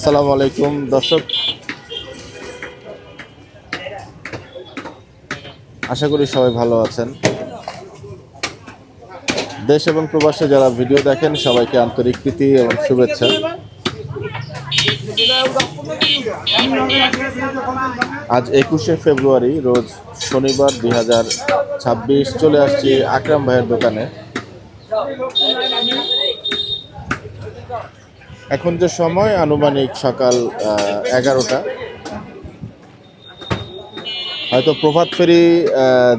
আসসালামু আলাইকুম দর্শক, আশা করি সবাই ভালো আছেন। দেশ এবং প্রবাসে যারা ভিডিও দেখেন সবাইকে আন্তরিক প্রীতি এবং শুভেচ্ছা। আজ 21শে ফেব্রুয়ারি রোজ শনিবার 2026 চলে আসছি আকরাম ভাইয়ের দোকানে। এখন যে সময় আনুমানিক সকাল 11টা। হয়তো প্রভাত ফেরি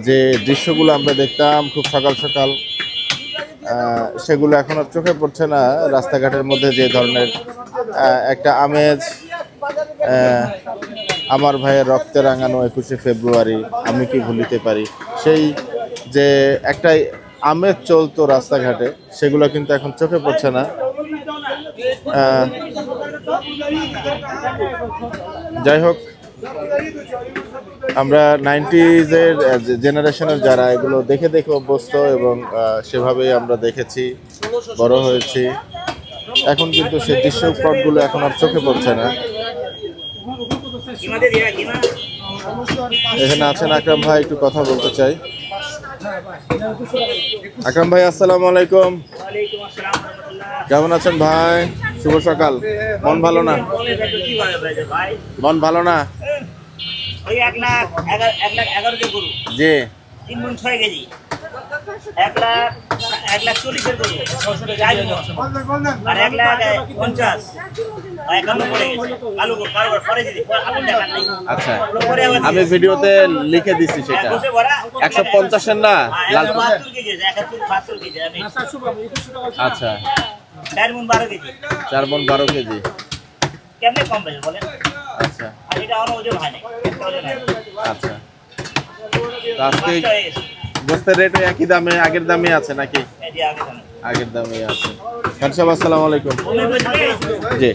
যে দৃশ্যগুলো আমরা দেখতাম খুব সকাল সকাল, সেগুলো এখন আর চোখে পড়ছে না। রাস্তাঘাটের মধ্যে যে ধরনের একটা আমেজ, আমার ভাইয়ের রক্তে রাঙানো 21শে ফেব্রুয়ারি আমি কি ভুলিতে পারি, সেই যে একটাই আমেজ চলতো রাস্তাঘাটে, সেগুলো কিন্তু এখন চোখে পড়ছে না। যাই হোক, আমরা 90s-এর জেনারেশনের যারা, এগুলো দেখে দেখে অভ্যস্ত এবং সেভাবেই আমরা দেখেছি, বড় হয়েছি। এখন কিন্তু সেই দৃশ্যপটগুলো এখন আর চোখে পড়ছে না। এখানে আছেন আকরাম ভাই, একটু কথা বলতে চাই। আকরাম ভাই, আসসালামু আলাইকুম। কেমন আছেন ভাই? শুভ সকাল। মন ভালো না? মন ভালো না? ওই 1,11,000 গরু, জি, 3 গুণ 6 কেজি, 1,40,000 গরু, আর 1,50,000 51 পড়ে গেছে। আলু কারবার পরে দিদি, আগুন দেখার নাই। আচ্ছা, আমি ভিডিওতে লিখে দিছি সেটা 150-এর না, লাল 72 কেজি, 72 কেজি। আচ্ছা, 4 গুণ 12 কেজি, 4 মণ 12 কেজি। কেমনে কম বেশি বলেন? আচ্ছা আর এটা অন্য ওজন হয় না, একটা ওজন হয় না। আচ্ছা, তো আজকে নষ্ট হয়ে গেছে। গোস্তের রেট একই দামে, আগের দামে আছে নাকি? এই যে আগে জানেন। আগের দামে আছে। খান সাহেব, আসসালামু আলাইকুম। জি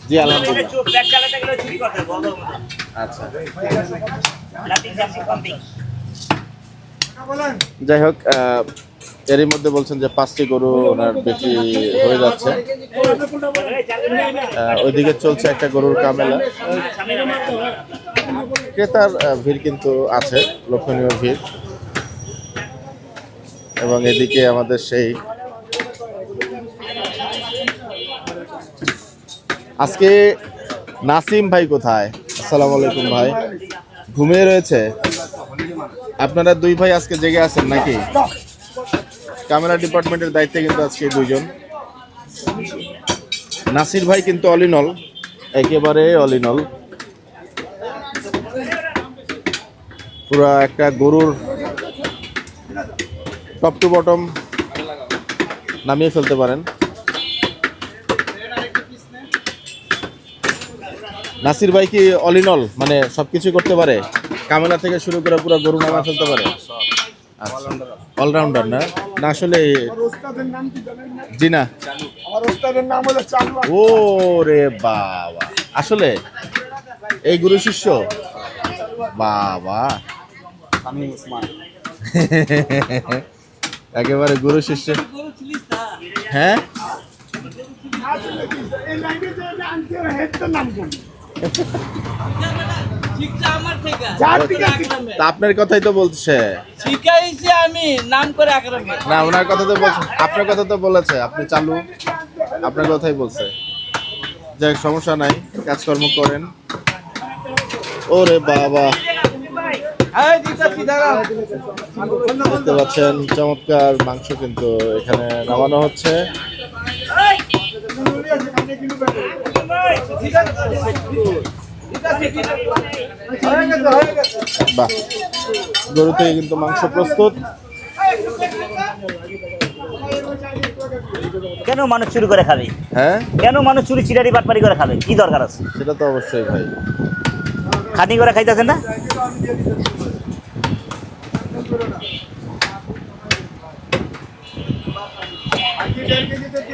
জি, আলহামদুলিল্লাহ। চোখ ব্যাগ চালাতে গেলে চুরি করতে হবে, বলবো না। আচ্ছা, নাথিং সামথিং পাম্পিং। যাই হোক, এরই মধ্যে বলছেন যে 5টি গরু ওনার বিক্রি হয়ে যাচ্ছে। ওইদিকে চলছে একটা গরুর কামেলা। ক্রেতার ভিড় কিন্তু আছে, লক্ষণীয় ভিড়। এবং এদিকে আমাদের সেই আজকে নাসিম ভাই কোথায়? আসসালামু আলাইকুম ভাই। ঘুমিয়ে রয়েছে? আপনারা দুই ভাই আজকে জেগে আছেন নাকি? ক্যামেরা ডিপার্টমেন্টের দায়িত্বে কিন্তু আজকে দুইজন। নাসির ভাই কিন্তু অল ইন অল, একেবারে অল ইন অল। পুরা একটা গরুর টপ টু বটম নামিয়ে ফেলতে পারেন। নাসির ভাই কি অল ইন অল, মানে সবকিছু করতে পারে? কামেলা থেকে শুরু করে পুরো গরু নামা ফেলতে পারে? অলরাউন্ডার না? না আসলে জি না, আমার ওস্তাদের নাম হলো চালু। ও রে বাবা, আসলে এই গুরু শিষ্য? বাবা, আমি উসমান। একেবারে গুরু শিষ্য। হ্যাঁ, এই লাইনে যে আনতে হেডটার নাম কোন? শিক্ষা আমার থেকে যার দিকে তা আপনার কথাই তো বলছে শিখাইছি আমি নাম করে আকরাম ভাই। না, ওনার কথা তো বলছে, আপনার কথা তো বলেছে, আপনি চালু, আপনার কথাই বলছে। যাই হোক, সমস্যা নাই, কাজকর্ম করেন। ওরে বাবা, দেখতে পাচ্ছেন চমৎকার মাংস কিন্তু এখানে নামানো হচ্ছে। বাহ, গরু থেকে কিন্তু মাংস প্রস্তুত। কেন মানুষ চুরি করে খাবে? হ্যাঁ, কেন মানুষ চুরি চিরারি বাটপারি করে খাবে? কি দরকার আছে? সেটা তো অবশ্যই ভাই। খানি করে খাইতেছেন না?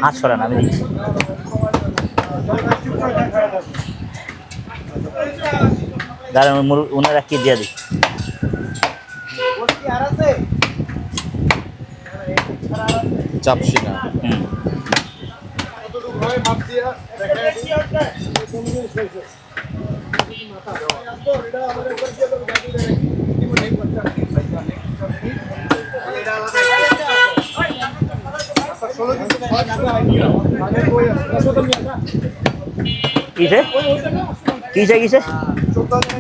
হাত সরান, আমি দিচ্ছি। দাঁড়ান, ওনারা কি দিয়ে দিই। চাপসি না। কিসে কিসে কিসে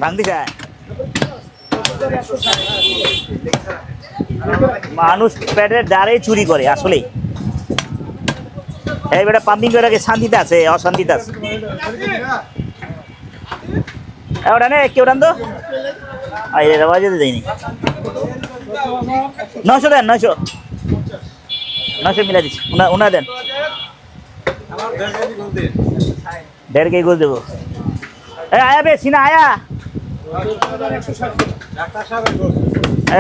ভাঙতে চায় মানুষ পেটের দ্বারে চুরি করে আসলেই এই বেটা পাম্পিং করে রাখে শান্তিতে আছে অশান্তিতে আছে ওটা নে কেউ টান তো বাজাতে দেয়নি 900 দেন 900 মিলাই দিচ্ছি ওনা দেন 1.5 কেজি গোল দেবো আয়া বে সিনা আয়া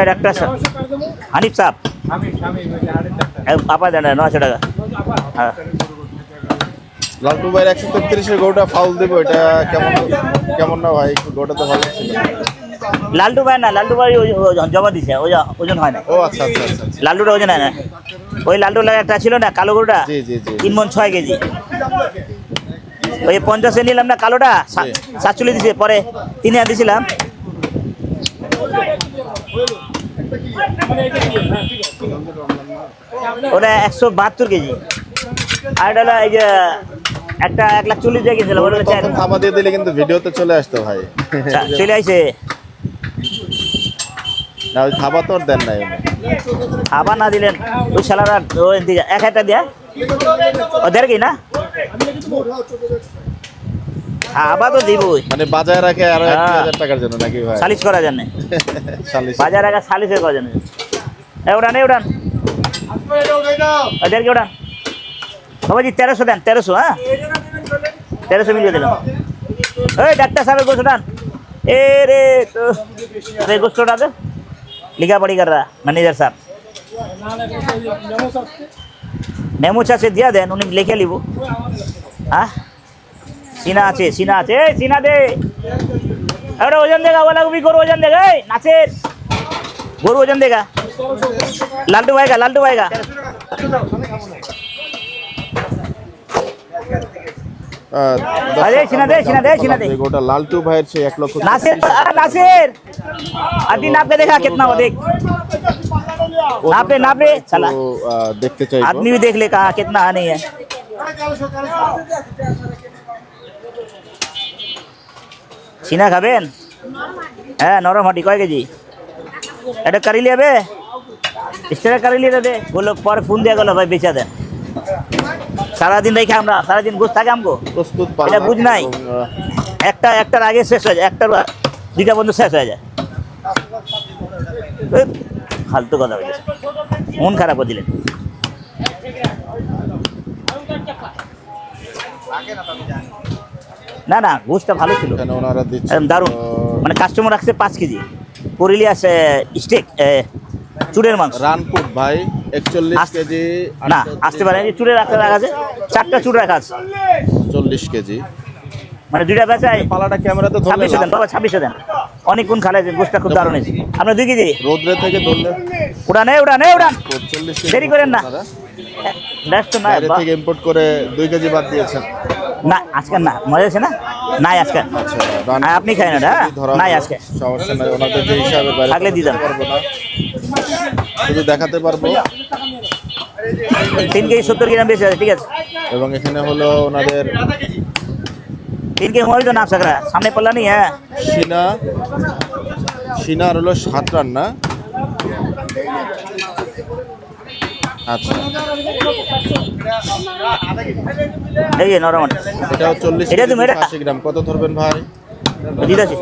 ডাক্তার সাহেব হানিফ সাহেব আপা দেন 900 টাকা হ্যাঁ লালটু ভাইয়ের 133-এর গরুটা ফাউল দেবো, এটা কেমন না ভাই? গরুটা তো ভালো ছিল। লালটু ভাই না, লালটু ভাই জমা দিছে, ওজন হয় না। ও আচ্ছা আচ্ছা আচ্ছা আচ্ছা। লালটুটা ওজন হয় না। ওই লালটু লাগা একটা ছিল না কালো গরুটা, জি জি জি 3 মণ 6 কেজি। ওই 50-এ নিলাম না কালোটা, 47 দিছে, পরে 3 দিছিলাম। ওটা 172 কেজি। আর এটা হলো এই যে একটা 1,40,000 দিয়ে কিনছিলাম, ওটা হলো 4। থাবা দিয়ে দিলে কিন্তু ভিডিওতে চলে আসতো ভাই। চলে আইছে না, ওই থাবা তো আর দেন নাই উনি। আবার না দিলেন ওই শালারা ওই দিকে এক একটা দিয়া ওদের কি না আবার তো দিবই, মানে বাজায় রাখে আরো 1,000 টাকার জন্য নাকি ভাই? সালিশ করা জানে, সালিশ বাজার রাখা সালিশের করা জানে। উড়ান উড়ান ওদের কি উড়ান বাবাজি 1300 দেন, 1300। হ্যাঁ 1300 মিলিয়ে দিলাম। ওই ডাক্তার সাহেবের গোষ্ঠ উঠান, এ রে তো গোষ্ঠ উঠাতে लिखा पड़ी कर रहा मैनेजर साहब मेमो से दिया देन उन्हें लिखे लिबो। हाँ सीना আছে सीना আছে सीना दे अरे वजन देगा वाला भी गोर वजन देगा नाचे गोर वजन देगा लालटू भाई का अरे सीना दे গোটা লালটু ভাইয়ের সেই 1 লক্ষ। नासिर अभी नाप के देखा कितना हो, देख नाप ले चला তো দেখতে চাইবো। आदमी भी देख ले कहा कितना नहीं है। सीना खाबेन হ্যাঁ নরম হাটি কয় কেজি? এটা কারি লিয়াবে স্টেরা কারি লিয়ে দে বললো, পরে ফোন দিয়ে গেলো ভাই বেচা দেন। সারাদিন রেখে আমরা সারাদিন গোস থাকে আমগো প্রস্তুত এটা বুঝ নাই, একটার আগে শেষ হয়ে যায়, একটার 2টা পর্যন্ত শেষ হয়ে যায়। ফালতু কথা বলছে, মন খারাপ করে দিলেন। না না গোসটা ভালো ছিল, কেন ওনারা দিচ্ছে একদম দারুণ। মানে কাস্টমার রাখছে 5 কেজি পুরিলি আছে স্টেক চুড়ের মাংস। রানপুর ভাই 41 কেজি না আসতে পারে, চুড়ে রাখা আছে, 4টা চুড় রাখা আছে 40 কেজি। মানে 2টা বেচায় পালাটা ক্যামেরাতে ধরলে 26 দেন বাবা, 26 দেন। অনেকক্ষণ খালাইছে, গোষ্ঠটা খুব দারুণ হয়েছে। আপনার 2 কেজি রোদ্রে থেকে ধরলে উড়ান 40 কেজি। দেরি করেন না, ব্যস্ত না বাইরে থেকে ইম্পোর্ট করে 2 কেজি বাদ দিয়েছেন। না আজকে না, মজা আছে না, নাই আজকে আর আপনি খাই না নাই আজকে, সমস্যা নাই, ওনাদের যে হিসাবের বাইরে থাকলে দিয়ে দেন। পারবো না, শুধু দেখাতে পারবো। 3 কেজি 70 গ্রাম বেশি আছে, ঠিক আছে। এবং এখানে হলো ওনাদের 3 কেজি হয়ে তো না सकरा सामने पल्ला नहीं है। সিনার হলো 7 রান না? আচ্ছা এই যে নরম এটাও 40 এটা তুমি এটা 80 গ্রাম। কত ধরবেন ভাই? দিদাছি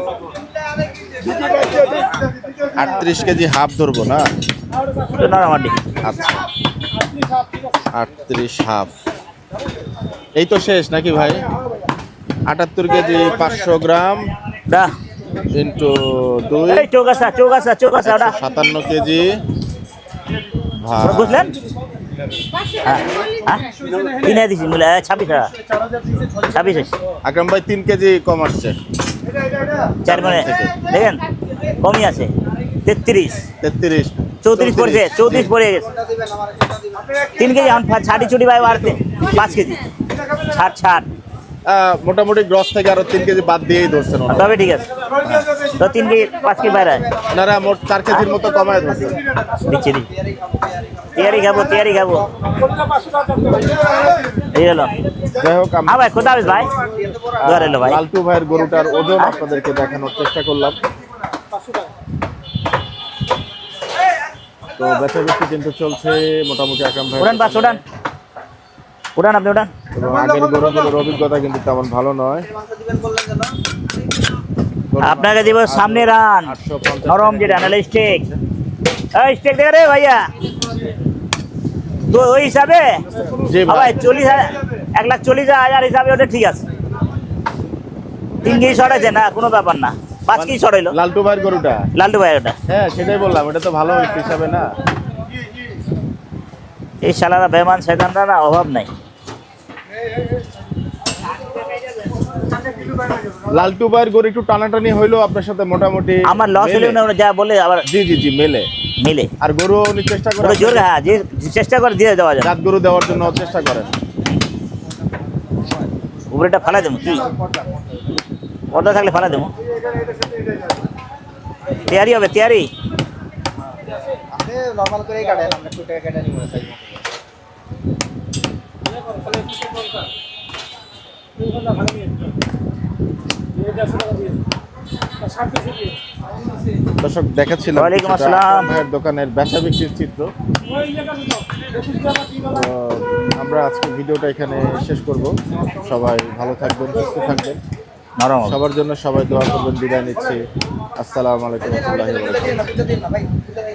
38 কেজি হাফ ধরবো না? নরম আড্ডি আচ্ছা 38 হাফ। এই তো শেষ নাকি ভাই? 78 কেজি 500 গ্রাম দা ইন্টু 2 এই চৌগাছা ওটা 57 কেজি ভাই। বুঝলেন? হ্যাঁ কিনে দিছি মিলে 26 আকরাম ভাই 3 কেজি কম আসছে 4 মানে দেখেন কমই আছে 33 34 পড়ছে 34 পড়ে গেছে। 3 কেজি এখন ছাড়ি ছুটি ভাই বাড়তে 5 কেজি 60 মোটামুটি গ্রস থেকে আরো 3 কেজি বাদ দিয়েই ধরছেন ওনারা। তবে ঠিক আছে তো 3 কেজি 5 কেজি বাইরে ওনারা মোট 4 কেজির মতো কমায় ধরছেন। দিচ্ছি দি তেয়ারি খাবো এই হলো যাই হোক হ্যাঁ ভাই খোদা হাফেজ ভাই দোয়া রইলো ভাই লালটু ভাইয়ের গরুটার ওজন আপনাদেরকে দেখানোর চেষ্টা করলাম। তো বেচা বিক্রি কিন্তু চলছে মোটামুটি আকরাম ভাই। উড়ান বাস উড়ান আপনি উড়ান এবং আগের গরুগুলোর অভিজ্ঞতা কিন্তু তেমন ভালো নয়। আপনাকে দিব সামনে রান 850 নরম যেটা নাহলে স্টেক এই স্টেক দেখে রে ভাইয়া তো ওই হিসাবে জি ভাই। ভাই 1,40,000 হিসাবে ওটা ঠিক আছে 3 কেজি শর্ট আছে না কোনো ব্যাপার না 5 কেজি শর্ট হইলো লালটু ভাইয়ের গরুটা, লালটু ভাই ওটা হ্যাঁ সেটাই বললাম, এটা তো ভালো হিসাবে না। এই শালারা বেমান শয়তানরা না অভাব নাই লালটু ভাইয়ের গরু একটু টানাটানি হইলো আপনার সাথে মোটামুটি আমার লস হলে মেলে। যা বলে আবার জি মেলে। মিলে আর গরু উনি চেষ্টা করে ওটা জোর হ্যাঁ যে চেষ্টা করে দিয়ে দেওয়া যায় জাত গরু দেওয়ার জন্য চেষ্টা করেন। উপরেটা ফালা দেবো কি পর্দা থাকলে ফালা দেবো তৈরি হবে তৈরি আপনি নরমাল করেই কাটেন, আমরা 2 টাকা কেটে নিব সাইজ মতো। দর্শক দেখাচ্ছিলাম ওয়ালাইকুম কিছুটা আসসালাম। আকরাম ভাইয়ের দোকানের বেচা বিক্রির চিত্র। তো আমরা আজকে ভিডিওটা এখানে শেষ করব। সবাই ভালো থাকবেন, সুস্থ থাকবেন, নরম হবে। সবার জন্য সবাই দোয়া করবেন। বিদায় নিচ্ছি। আসসালামু আলাইকুম ওয়া রাহমাতুল্লাহি ওয়া বারাকাতুহু।